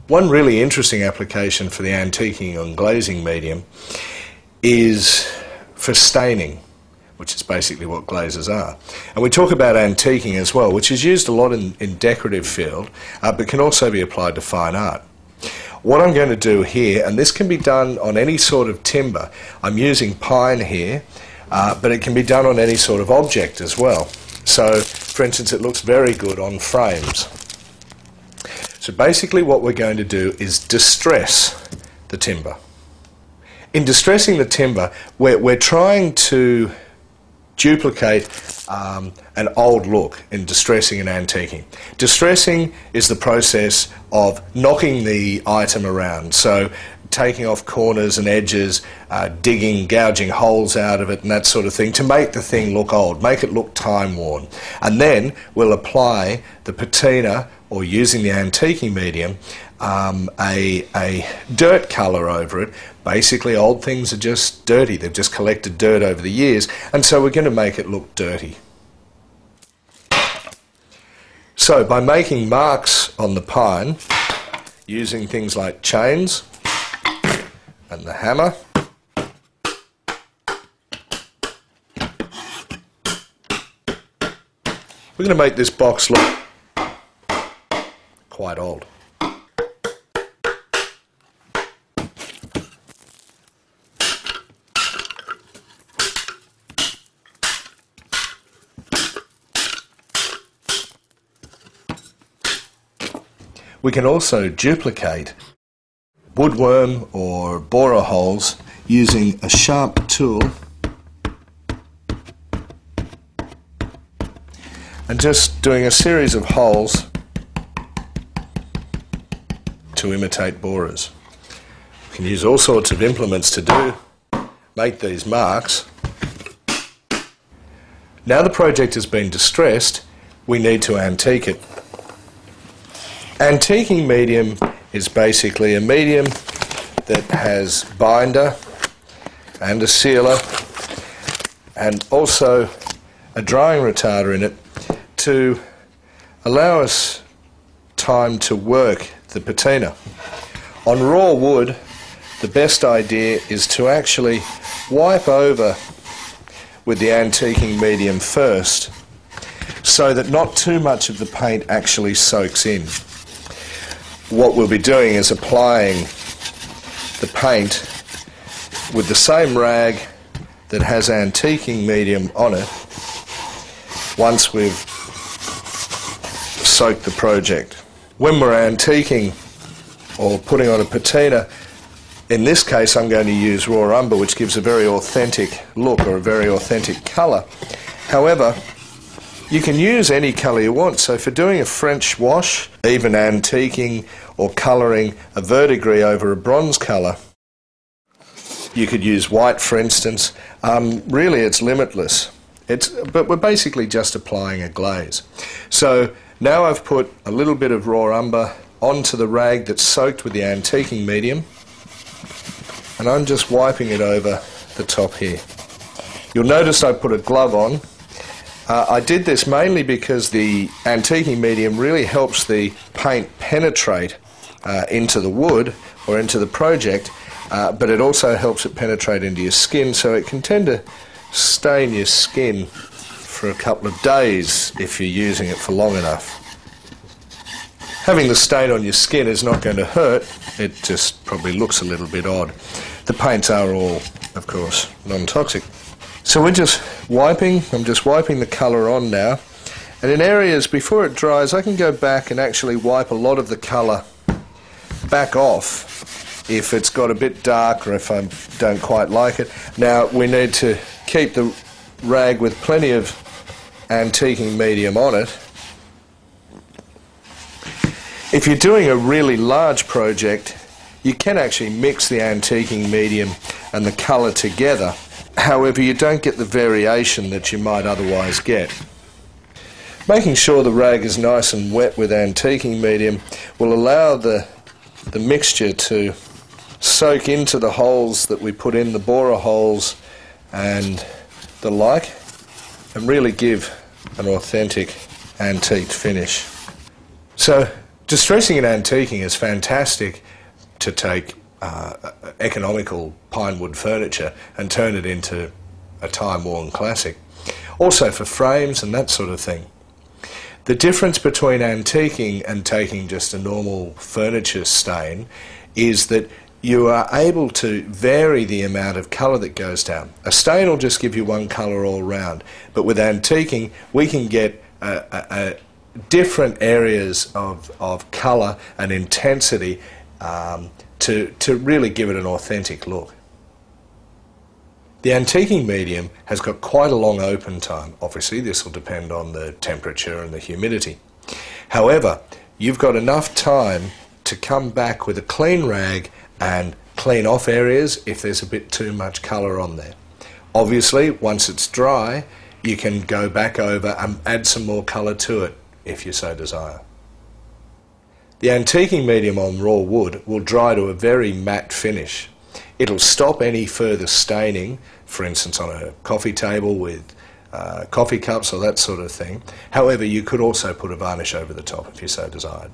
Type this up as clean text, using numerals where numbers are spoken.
One really interesting application for the antiquing and glazing medium is for staining, which is basically what glazes are. And we talk about antiquing as well, which is used a lot in decorative field, but can also be applied to fine art. What I'm going to do here, and this can be done on any sort of timber, I'm using pine here, but it can be done on any sort of object as well. So, for instance, it looks very good on frames. So basically what we're going to do is distress the timber. In distressing the timber, we're trying to duplicate an old look in distressing and antiquing. Distressing is the process of knocking the item around, so taking off corners and edges, digging, gouging holes out of it and that sort of thing to make the thing look old, make it look time-worn. And then we'll apply the patina, or using the antiquing medium, a dirt colour over it. Basically old things are just dirty, they've just collected dirt over the years, and so we're going to make it look dirty. So by making marks on the pine, using things like chains and the hammer, we're going to make this box look quite old. We can also duplicate woodworm or borer holes using a sharp tool and just doing a series of holes to imitate borers. We can use all sorts of implements to make these marks. Now the project has been distressed, we need to antique it. Antiquing medium is basically a medium that has binder and a sealer and also a drying retarder in it to allow us time to work the patina. On raw wood, the best idea is to actually wipe over with the antiquing medium first so that not too much of the paint actually soaks in. What we'll be doing is applying the paint with the same rag that has antiquing medium on it once we've soaked the project. When we're antiquing or putting on a patina, in this case I'm going to use raw umber, which gives a very authentic look or a very authentic colour. However, you can use any colour you want, so for doing a French wash, even antiquing or colouring a verdigris over a bronze colour, you could use white, for instance. Really it's limitless. But we're basically just applying a glaze. So now I've put a little bit of raw umber onto the rag that's soaked with the antiquing medium, and I'm just wiping it over the top here. You'll notice I put a glove on. I did this mainly because the antiquing medium really helps the paint penetrate into the wood or into the project, but it also helps it penetrate into your skin, so it can tend to stain your skin for a couple of days if you're using it for long enough. Having the stain on your skin is not going to hurt, it just probably looks a little bit odd. The paints are all, of course, non-toxic. So we're just wiping, I'm just wiping the colour on now, and in areas before it dries I can go back and actually wipe a lot of the colour back off if it's got a bit dark or if I don't quite like it. Now we need to keep the rag with plenty of antiquing medium on it. If you're doing a really large project, you can actually mix the antiquing medium and the colour together. However, you don't get the variation that you might otherwise get. Making sure the rag is nice and wet with antiquing medium will allow the mixture to soak into the holes that we put in, the borer holes and the like, and really give an authentic antiqued finish. So Distressing and antiquing is fantastic to take economical pine wood furniture and turn it into a time-worn classic. Also for frames and that sort of thing. The difference between antiquing and taking just a normal furniture stain is that you are able to vary the amount of colour that goes down. A stain will just give you one colour all round, but with antiquing we can get different areas of colour and intensity to really give it an authentic look. The antiquing medium has got quite a long open time. Obviously this will depend on the temperature and the humidity. However, you've got enough time to come back with a clean rag and clean off areas if there's a bit too much colour on there. Obviously, once it's dry, you can go back over and add some more colour to it if you so desire. The antiquing medium on raw wood will dry to a very matte finish. It'll stop any further staining, for instance on a coffee table with coffee cups or that sort of thing. However, you could also put a varnish over the top if you so desired.